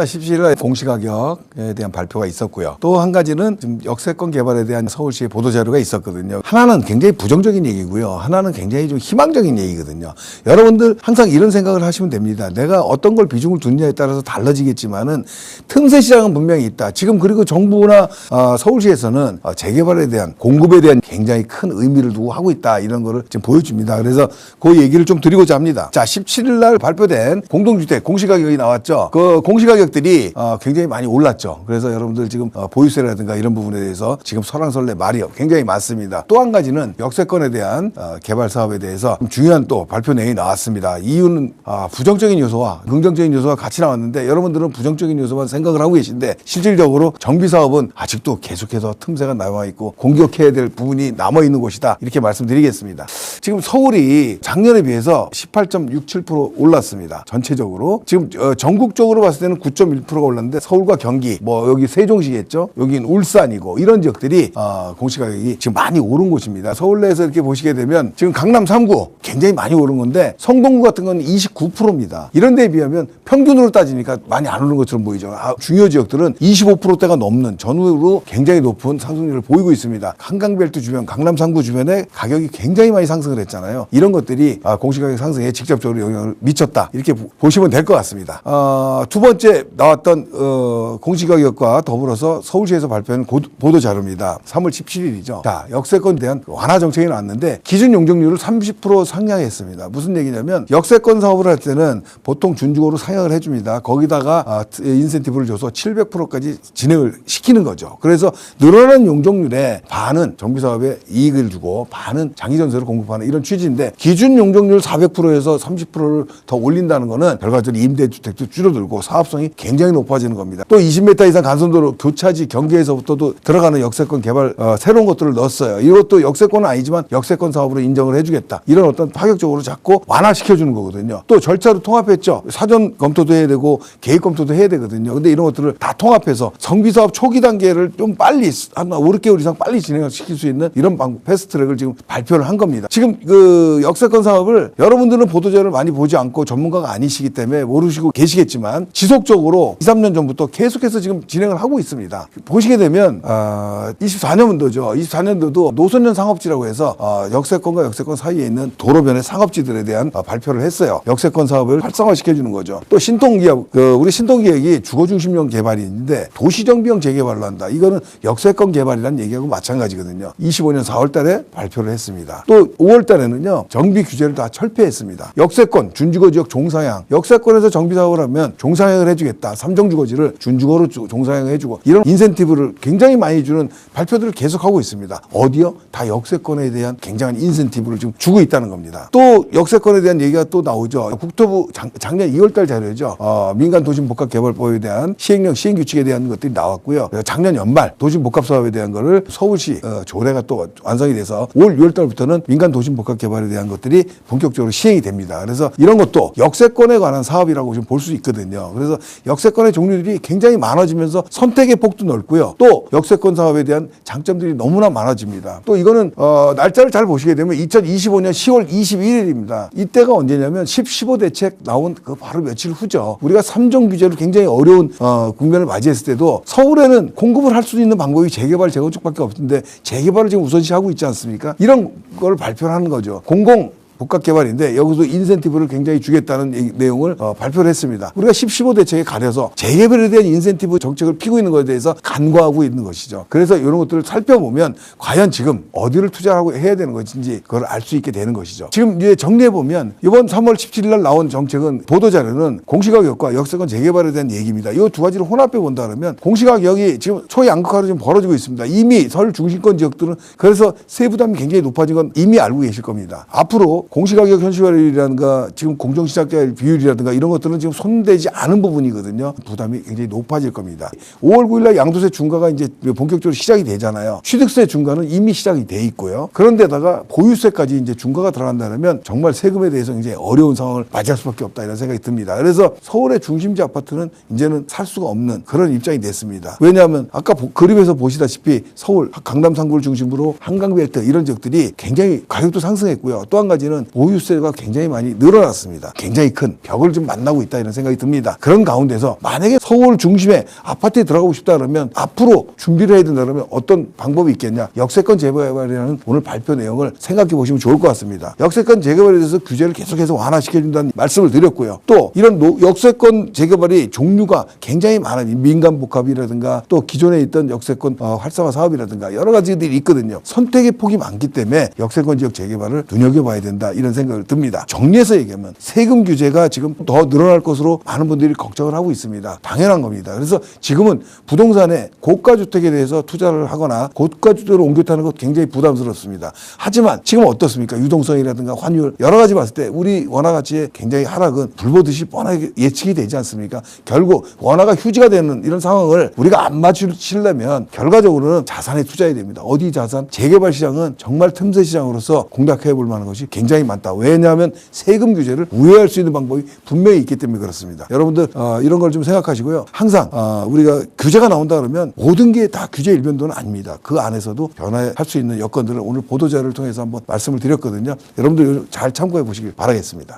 17일 공시가격에 대한 발표가 있었고요. 또 한 가지는 지금 역세권 개발에 대한 서울시의 보도자료가 있었거든요. 하나는 굉장히 부정적인 얘기고요. 하나는 굉장히 좀 희망적인 얘기거든요. 여러분들 항상 이런 생각을 하시면 됩니다. 내가 어떤 걸 비중을 두느냐에 따라서 달라지겠지만은 틈새 시장은 분명히 있다. 지금 그리고 정부나 서울시에서는 재개발에 대한 공급에 대한 굉장히 큰 의미를 두고 하고 있다. 이런 거를 지금 보여줍니다. 그래서 그 얘기를 좀 드리고자 합니다. 자, 17일 날 발표된 공동주택 공시가격이 나왔죠. 그 공시가격들이 굉장히 많이 올랐죠. 그래서 여러분들 지금 보유세라든가 이런 부분에 대해서 지금 설왕설래 말이 굉장히 많습니다. 또 한 가지는 역세권에 대한 개발 사업에 대해서 중요한 또 발표 내용이 나왔습니다. 이유는 부정적인 요소와 긍정적인 요소가 같이 나왔는데 여러분들은 부정적인 요소만 생각을 하고 계신데 실질적으로 정비 사업은 아직도 계속해서 틈새가 남아 있고 공격해야 될 부분이 남아 있는 곳이다. 이렇게 말씀드리겠습니다. 지금 서울이 작년에 비해서 18.67% 올랐습니다. 전체적으로 지금 전국적으로 봤을 때는 9.1%가 올랐는데 서울과 경기, 뭐 여기 세종시겠죠. 여긴 울산이고 이런 지역들이 공시가격이 지금 많이 오른 곳입니다. 서울 내에서 이렇게 보시게 되면 지금 강남 3구 굉장히 많이 오른 건데 성동구 같은 건 29%입니다. 이런 데에 비하면 평균으로 따지니까 많이 안 오른 것처럼 보이죠. 중요 지역들은 25%대가 넘는 전후로 굉장히 높은 상승률을 보이고 있습니다. 한강벨트 주변, 강남 3구 주변에 가격이 굉장히 많이 상승을 했잖아요. 이런 것들이 공시가격 상승에 직접적으로 영향을 미쳤다. 이렇게 보시면 될 것 같습니다. 두 번째 나왔던 공시가격과 더불어서 서울시에서 발표한 보도자료입니다. 3월 17일이죠. 자, 역세권에 대한 완화 정책이 나왔는데 기준 용적률을 30% 상향했습니다. 무슨 얘기냐면 역세권 사업을 할 때는 보통 준주거로 상향을 해줍니다. 거기다가 인센티브를 줘서 700%까지 진행을 시키는 거죠. 그래서 늘어난 용적률의 반은 정비사업에 이익을 주고 반은 장기전세를 공급하는 이런 취지인데 기준 용적률 400%에서 30%를 더 올린다는 거는 결과적으로 임대주택도 줄어들고 사업성이 굉장히 높아지는 겁니다. 또 20m 이상 간선도로 교차지 경계에서부터도 들어가는 역세권 개발 새로운 것들을 넣었어요. 이것도 역세권은 아니지만 역세권 사업으로 인정을 해주겠다. 이런 어떤 파격적으로 자꾸 완화시켜주는 거거든요. 또 절차도 통합했죠. 사전 검토도 해야 되고 계획 검토도 해야 되거든요. 근데 이런 것들을 다 통합해서 정비사업 초기 단계를 좀 빨리 한 5, 6개월 이상 빨리 진행을 시킬 수 있는 이런 방법 패스트트랙을 지금 발표를 한 겁니다. 지금 그 역세권 사업을 여러분들은 보도자료를 많이 보지 않고 전문가가 아니시기 때문에 모르시고 계시겠지만 지속적으로 2, 3년 전부터 계속해서 지금 진행을 하고 있습니다. 보시게 되면 24년도죠. 24년도도 노선형 상업지라고 해서 역세권과 역세권 사이에 있는 도로변의 상업지들에 대한 발표를 했어요. 역세권 사업을 활성화시켜주는 거죠. 또 신통기업, 우리 신통기획이 주거중심형 개발이 있는데 도시정비형 재개발을 한다. 이거는 역세권 개발이라는 얘기하고 마찬가지거든요. 25년 4월 달에 발표를 했습니다. 또 5월 달에는요. 정비 규제를 다 철폐했습니다. 역세권, 준주거지역 종상향. 역세권에서 정비사업을 하면 종상향을 해주겠다. 삼정주거지를 준주거로 종상향을 해주고 이런 인센티브를 굉장히 많이 주는 발표들을 계속하고 있습니다. 어디요? 다 역세권에 대한 굉장한 인센티브를 지금 주고 있다는 겁니다. 또 역세권에 대한 얘기가 또 나오죠. 국토부 작년 2월 달 자료죠. 민간도심복합개발법에 대한 시행령, 시행규칙에 대한 것들이 나왔고요. 작년 연말 도심복합사업에 대한 거를 서울시 조례가 또 완성이 돼서 올 6월 달부터는 민간도심복합개발에 대한 것들이 본격적으로 시행이 됩니다. 그래서 이런 것도 역세권에 관한 사업이라고 지금 볼 수 있거든요. 그래서 역세권의 종류들이 굉장히 많아지면서 선택의 폭도 넓고요. 또 역세권 사업에 대한 장점들이 너무나 많아집니다. 또 이거는 날짜를 잘 보시게 되면 2025년 10월 21일입니다. 이때가 언제냐면 15 대책 나온 그 바로 며칠 후죠. 우리가 3종 규제로 굉장히 어려운 국면을 맞이했을 때도 서울에는 공급을 할 수 있는 방법이 재개발, 재건축밖에 없는데 재개발을 지금 우선시하고 있지 않습니까? 이런 걸 발표를 하는 거죠. 복합개발인데 여기서 인센티브를 굉장히 주겠다는 내용을 발표를 했습니다. 우리가 15 대책에 가려서 재개발에 대한 인센티브 정책을 피고 있는 것에 대해서 간과하고 있는 것이죠. 그래서 이런 것들을 살펴보면 과연 지금 어디를 투자하고 해야 되는 것인지 그걸 알 수 있게 되는 것이죠. 지금 이제 정리해보면 이번 3월 17일 날 나온 정책은 보도자료는 공시가격과 역세권 재개발에 대한 얘기입니다. 이 두 가지를 혼합해 본다 그러면 공시가격이 지금 초양극화로 지금 벌어지고 있습니다. 이미 서울 중심권 지역들은 그래서 세부담이 굉장히 높아진 건 이미 알고 계실 겁니다. 앞으로 공시가격 현실화율이라든가 지금 공정시작자 비율이라든가 이런 것들은 지금 손대지 않은 부분이거든요. 부담이 굉장히 높아질 겁니다. 5월 9일날 양도세 중과가 이제 본격적으로 시작이 되잖아요. 취득세 중과는 이미 시작이 돼 있고요. 그런데다가 보유세까지 이제 중과가 들어간다면 정말 세금에 대해서 굉장히 어려운 상황을 맞이할 수밖에 없다 이런 생각이 듭니다. 그래서 서울의 중심지 아파트는 이제는 살 수가 없는 그런 입장이 됐습니다. 왜냐하면 아까 그림에서 보시다시피 서울, 강남 3구를 중심으로 한강벨트 이런 지역들이 굉장히 가격도 상승했고요. 또 한 가지는 보면은 보유세가 굉장히 많이 늘어났습니다. 굉장히 큰 벽을 좀 만나고 있다 이런 생각이 듭니다. 그런 가운데서 만약에 서울 중심에 아파트에 들어가고 싶다 그러면 앞으로 준비를 해야 된다 그러면 어떤 방법이 있겠냐? 역세권 재개발이라는 오늘 발표 내용을 생각해 보시면 좋을 것 같습니다. 역세권 재개발에 대해서 규제를 계속해서 완화시켜준다는 말씀을 드렸고요. 또 이런 역세권 재개발이 종류가 굉장히 많은 민간복합이라든가 또 기존에 있던 역세권 활성화 사업이라든가 여러 가지들이 있거든요. 선택의 폭이 많기 때문에 역세권 지역 재개발을 눈여겨봐야 된다 이런 생각을 듭니다. 정리해서 얘기하면 세금 규제가 지금 더 늘어날 것으로 많은 분들이 걱정을 하고 있습니다. 당연한 겁니다. 그래서 지금은 부동산에 고가주택에 대해서 투자를 하거나 고가주택으로 옮겨 타는 것 굉장히 부담스럽습니다. 하지만 지금 어떻습니까? 유동성이라든가 환율 여러 가지 봤을 때 우리 원화 가치의 굉장히 하락은 불보듯이 뻔하게 예측이 되지 않습니까? 결국 원화가 휴지가 되는 이런 상황을 우리가 안 맞추려면 결과적으로는 자산에 투자해야 됩니다. 어디 자산? 재개발 시장은 정말 틈새 시장으로서 공략해 볼 만한 것이 굉장히 많다. 왜냐하면 세금 규제를 우회할 수 있는 방법이 분명히 있기 때문에 그렇습니다. 여러분들 이런 걸 좀 생각하시고요. 항상 우리가 규제가 나온다 그러면 모든 게 다 규제 일변도는 아닙니다. 그 안에서도 변화할 수 있는 여건들을 오늘 보도자료를 통해서 한번 말씀을 드렸거든요. 여러분들 잘 참고해 보시길 바라겠습니다.